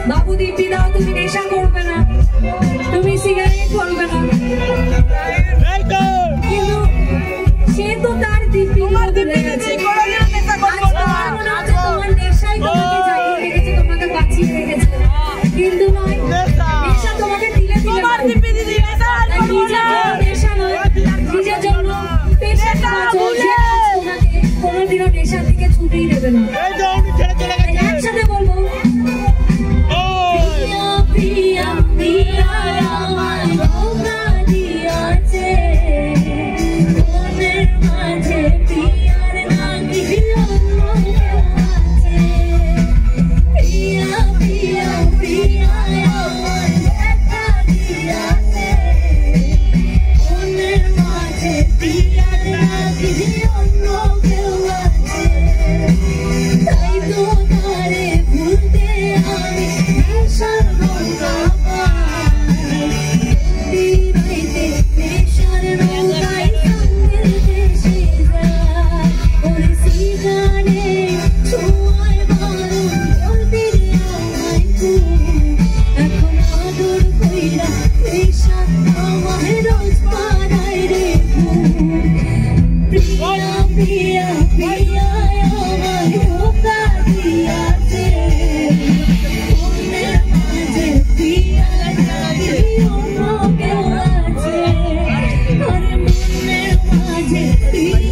बाबू दीपी दाओ तुम नेशा करबे ना तुम सिगारेट करबे ना কিন্তু সে তো তার দীপি ভুলে গেছে তোমার নেশাই তোমাকে জাগিয়ে রেখেছে তোমাকে বাঁচিয়ে রেখেছে কিন্তু নয় নেশা তোমাকে দিলে দিলে তোমার দীপি দিদি নেশা নয় নিজের জন্য পেশা তোমাকে কোনোদিনও নেশার দিকে ছুটেই দেবে না একসাথে বলবো Yeah.